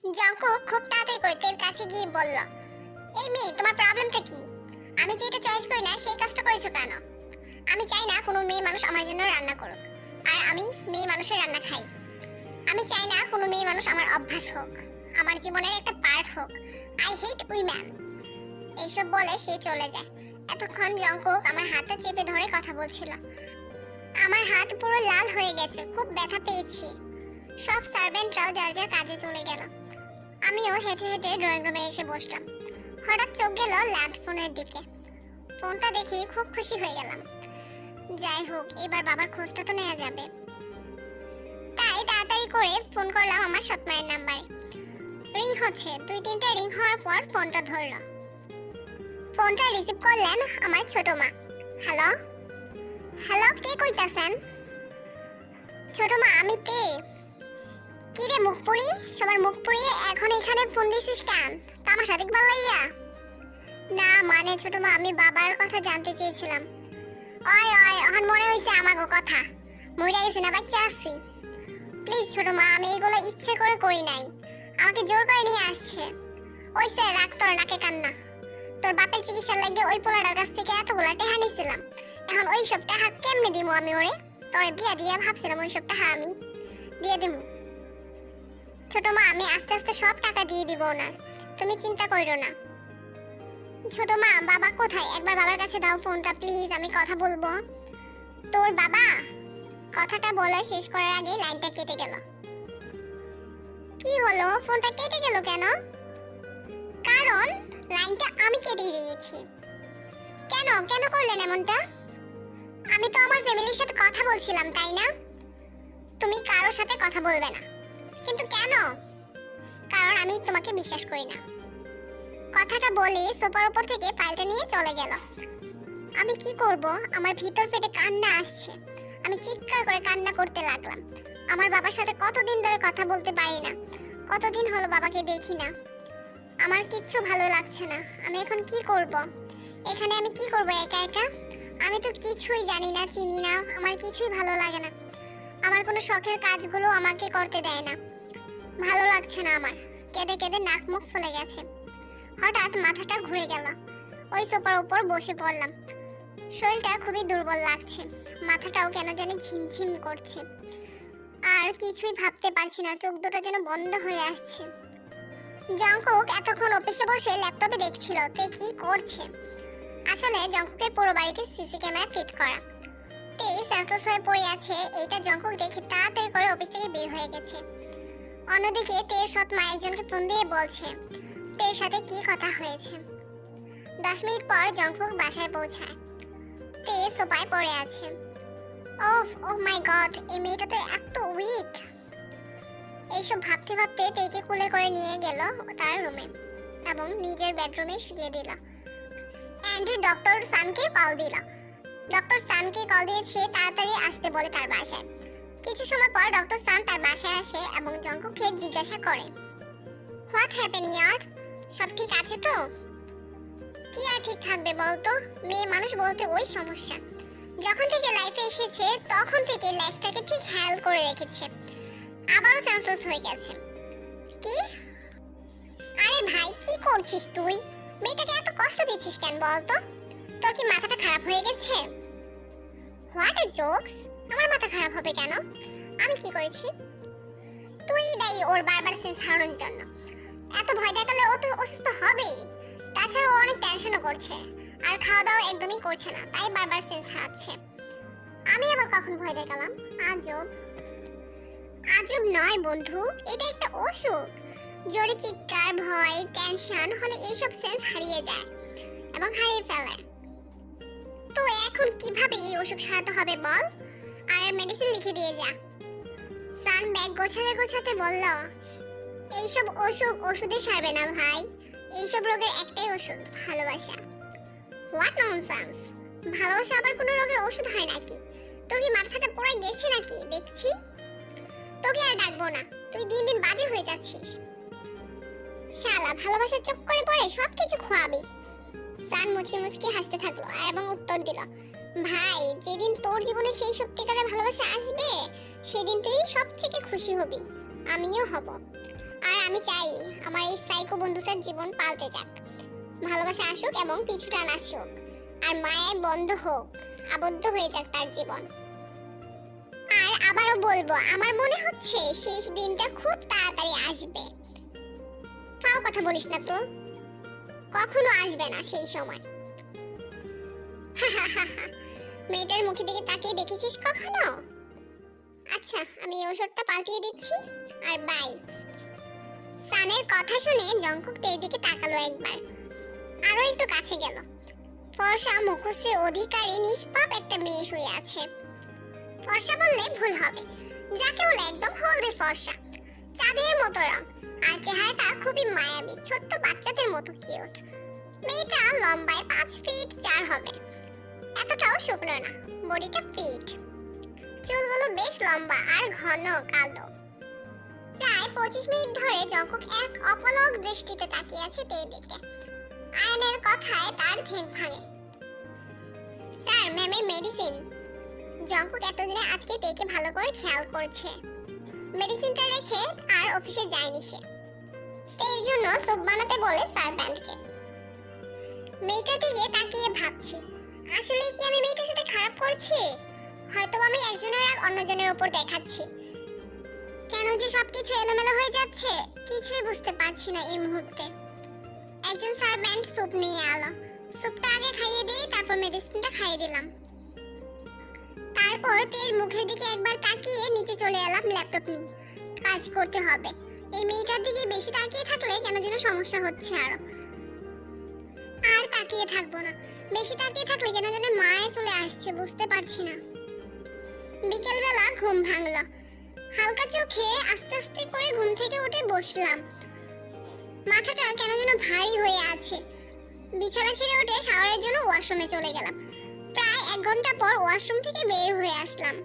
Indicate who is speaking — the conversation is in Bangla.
Speaker 1: জঙ্কুক খুব তাড়াতাড়ি করে তের কাছে গিয়ে বলল, এই মেয়ে, তোমার প্রবলেমটা কি? আমি যেটা চয়েস করি না সেই কাজটা করেছো কেন? আমি চাই না কোনো মেয়ে মানুষ আমার জন্য রান্না করুক, আর আমি মেয়ে মানুষের রান্না খাই। আমি চাই না কোনো মেয়ে মানুষ আমার অভ্যাস হোক, আমার জীবনের একটা পার্ট হোক। I hate woman. এইসব বলে সে চলে যায়। এতক্ষণ জঙ্কুক আমার হাতটা চেপে ধরে কথা বলছিল। আমার হাত পুরো লাল হয়ে গেছে, খুব ব্যথা পেয়েছি। সব সার্ভেন্টরাও যার যার কাজে চলে গেল। আমিও হেঁটে হেঁটে ড্রয়িং রুমে এসে বসলাম। হঠাৎ চোখ গেল ল্যান্ড ফোনের দিকে। ফোনটা দেখে খুব খুশি হয়ে গেলাম। যাই হোক, এবার বাবার খোঁজটা তো নেওয়া যাবে। তাই তাড়াতাড়ি করে ফোন করলাম আমার সৎমায়ের নাম্বারে। রিং হচ্ছে, 2-3টা রিং হওয়ার পর ফোনটা ধরলো। ফোনটা রিসিভ করলেন আমার ছোট মা। হ্যালো হ্যালো, কে কইতাছেন? ছোট মা, আমি তে। কি রে মুখ পুরি, সবার মুখ পুড়িয়ে এখন এখানে ফোন দিছিস কেন? তামাশা দেখবার লাইয়া? না মানে ছোট মা, আমি বাবার কথা জানতে চেয়েছিলাম। ওই ওই, এখন মনে হইছে আমাগো কথা। মইরা গেছি না, বাচ্চা আছি। প্লিজ ছোট মা, আমি এগুলো ইচ্ছে করে করি নাই, আমাকে জোর করে নিয়ে আসছে। ওই স্যার, রাখ তোর নাকে কান্না। তোর বাপের চিকিৎসার লাগে ওই পোলাটার কাছ থেকে এতগুলা টাকা নিছিলাম। এখন ওই সব টাকা কেমনে দিমু আমি ওরে? তোরে বিয়া দিয়ে ভাবছিলাম ওই সব টাকা আমি দিয়ে দিমু। ছোট মা, আমি আস্তে আস্তে সব টাকা দিয়ে দিব ওনার, তুমি চিন্তা কইরো না। ছোট মা, বাবা কোথায়? একবার বাবার কাছে দাও ফোনটা প্লিজ, আমি কথা বলবো। তোর বাবা? কথাটা বলা শেষ করার আগে লাইনটা কেটে গেল। কি হলো, ফোনটা কেটে গেল কেন? কারণ লাইনটা আমি কেটে দিয়েছি। কেন কেন করলেন এমনটা? আমি তো আমার ফ্যামিলির সাথে কথা বলছিলাম, তাই না? তুমি কারোর সাথে কথা বলবে না। কিন্তু কেন? কারণ আমি তোমাকে বিশ্বাস করি না। কথাটা বলে সোফার উপর থেকে ফাইলটা নিয়ে চলে গেল। আমি কি করব? আমার ভিতর ফেটে কান্না আসছে। আমি চিৎকার করে কান্না করতে লাগলাম। আমার বাবার সাথে কতদিন ধরে কথা বলতে পারি না, কতদিন হলো বাবাকে দেখি না। আমার কিচ্ছু ভালো লাগছে না। আমি এখন কি করব? এখানে আমি কি করব একা একা? আমি তো কিছুই জানি না, চিনি না, আমার কিছুই ভালো লাগে না। আমার কোনো শখের কাজগুলো আমাকে করতে দেয় না। ভালো লাগছে না আমার। কেঁদে কেঁদে নাক মুখ ফুলে গেছে। হঠাৎ মাথাটা ঘুরে গেল। ওই সোফার উপর বসে পড়লাম। শরীরটা খুবই দুর্বল লাগছে, মাথাটাও কেন জানি ঝিমঝিম করছে। আর কিছুই ভাবতে পারছি না, চোখ দুটো যেন বন্ধ হয়ে আসছে। জঙ্কুক এতক্ষণ অফিসে বসে ল্যাপটপে দেখছিল তে কি করছে। আসলে জঙ্কুকের পুরো বাড়িতে সিসি ক্যামেরা ফিট করা। তে সেন্সলেস হয়ে পড়ে আছে, এইটা জঙ্কুক দেখে তাড়াতাড়ি করে অফিস থেকে বের হয়ে গেছে। অন্যদিকে তের সৎ মা একজনকে ফোন দিয়ে বলছে তের সাথে কি কথা হয়েছে। 10 মিনিট পর জঙ্কুক বাসায় পৌঁছায়। তে সোফায় পড়ে আছে। ওহ মাই গড, এই মেয়েটা তো এত উইক। এইসব ভাবতে ভাবতে তেকে কুলে করে নিয়ে গেল তার রুমে এবং নিজের বেডরুমে শুইয়ে দিল। অ্যান্ড্রু ডক্টর সানকে কল দিল। ডক্টর সানকে কল দিয়ে সে তাড়াতাড়ি আসতে বলে তার বাসায়। কিছু সময় পর ডক্টর সান তার বাসায় আসে এবং জঙ্কুককে জিজ্ঞাসা করে, হোয়াট হ্যাপেন ইয়ার? সব ঠিক আছে তো? কি আর ঠিক থাকবে বলতো, মেয়ে মানুষ বলতে ওই সমস্যা। যখন থেকে লাইফে এসেছে তখন থেকে লাইফটাকে ঠিক হ্যাল করে রেখেছে, আবারও সেন্সলেস হয়ে গেছে। কি? আরে ভাই, কি করছিস তুই? মেয়েটাকে এত কষ্ট দিচ্ছিস কেন বলতো? তোর কি মাথাটা খারাপ হয়ে গেছে? What a jokes? আমার মাথা খারাপ হবে কেন? আমি কি করেছি? তুই দায়ী ওর বারবার সেন্স হারানোর জন্য। এত ভয় দেখালে ও তো অসুস্থ হবেই। তাছাড়া ও অনেক টেনশনও করছে, আর খাওয়া দাওয়া একদমই করছে না, তাই বারবার সেন্স হারাচ্ছে। আমি আবার কখন ভয় দেখালাম? আজব। আজব নয় বন্ধু, এটা একটা অসুখ। জোরে চিৎকার, ভয়, টেনশন হলে এইসব সেন্স হারিয়ে যায় এবং হারিয়ে ফেলে। তো এখন কিভাবে এই অসুখ সারাতে হবে বল? আর মেডিসিন লিখে দিয়ে যা। সান ব্যাগ গোছাতে গোছাতে বলল, এইসব অসুখ ওষুধে সারবে না ভাই। এইসব রোগের একটাই ওষুধ, ভালোবাসা। What nonsense! ভালোবাসা আবার কোনো রোগের ওষুধ হয় নাকি? তোর কি মাথাটা পুরো গেছে নাকি দেখছি? তোকে আর ডাকবো না, তুই দিন দিন বাজে হয়ে যাচ্ছিস। শালা ভালোবাসার চক্করে পড়ে সবকিছু খোয়াবি। সান মুচকি মুচকি হাসতে থাকলো এবং উত্তর দিল, ভাই, যেদিন তোর জীবনে সেই সত্যিকারের ভালোবাসা আসবে সেদিন তুই সবথেকে খুশি হবি, আমিও হব। আর আমি চাই আমার এই সাইকো বন্ধুটার জীবন পাল্টে যাক, ভালোবাসা আসুক এবং পিছু টান আসুক, আর মায়ায় বন্ধ হোক, আবদ্ধ হয়ে যাক তার জীবন। আর আবারও বলবো, আমার মনে হচ্ছে শেষ দিনটা খুব তাড়াতাড়ি আসবে। তাও কথা বলিস না তো, কখনো আসবে না সেই সময়। মেয়েটার মুখের দিকে তাকিয়ে দেখেছিস কখনো? আচ্ছা, আমি এই ওষুধটা পাল্টিয়ে দিচ্ছি, আর বাই। সানের কথা শুনে জঙ্কুক তের দিকে তাকালো একবার, আরো একটু কাছে গেল। ফর্সা মুখশ্রীর অধিকারী নিষ্পাপ একটা মেয়ে শুয়ে আছে। ফর্সা বললে ভুল হবে, যাকে বলে একদম হলদে ফর্সা, চাঁদের মতো রং, আর চেহারাটা খুবই মায়াবী, ছোট্ট বাচ্চাদের মতো কিউট। মেয়েটা লম্বায় 5 ফিট 4 হবে, এতটাও শুকনো না, বডিটা ফিট, চুলগুলো বেশ লম্বা আর ঘন কালো। প্রায় 25 মিনিট ধরে জঙ্কুক এক অপলক দৃষ্টিতে তাকিয়ে আছে তের দিকে। আয়নের কথায় তার ধ্যান ভাঙে। স্যার, ম্যামের মেডিসিন। জঙ্কুক এতদিনে আজকে তেকে ভালো করে খেয়াল করছে। মেডিসিনটা রেখে আর অফিসে যায়নি সে। তের জন্য স্যুপ বানাতে বলে সার্ভেন্টকে। মেয়েটার দিকে তাকিয়ে ভাবছি, আসলে কি আমি মেয়েটার সাথে খারাপ করছি? হয়তো আমি একজনের রাগ অন্যজনের উপর দেখাচ্ছি। কেন যে সবকিছু এলোমেলো হয়ে যাচ্ছে কিছুই বুঝতে পারছি না এই মুহূর্তে। একজন সার্ভেন্ট স্যুপ নিয়ে এলো। স্যুপটা আগে খাইয়ে দিই, তারপর মেডিসিনটা খাইয়ে দিলাম। তারপর তের মুখের দিকে একবার তাকিয়ে নিচে চলে এলাম ল্যাপটপ নিয়ে। কাজ করতে হবে। এই মেয়েটার দিকে বেশি তাকিয়ে থাকলে কেন যেন সমস্যা হচ্ছে আরো। আর তাকিয়ে থাকবো না, বেশি তাকিয়ে থাকলে কেন যেন মায়া চলে আসছে, বুঝতে পারছি না। বিকেলবেলা ঘুম ভাঙলো। হালকা চোখে আস্তে আস্তে করে ঘুম থেকে উঠে বসলাম। মাথাটা কেন যেন ভারী হয়ে আছে। বিছানা ছেড়ে উঠে শাওয়ারের জন্য ওয়াশরুমে চলে গেলাম। প্রায় 1 ঘন্টা পর ওয়াশরুম থেকে বের হয়ে আসলাম।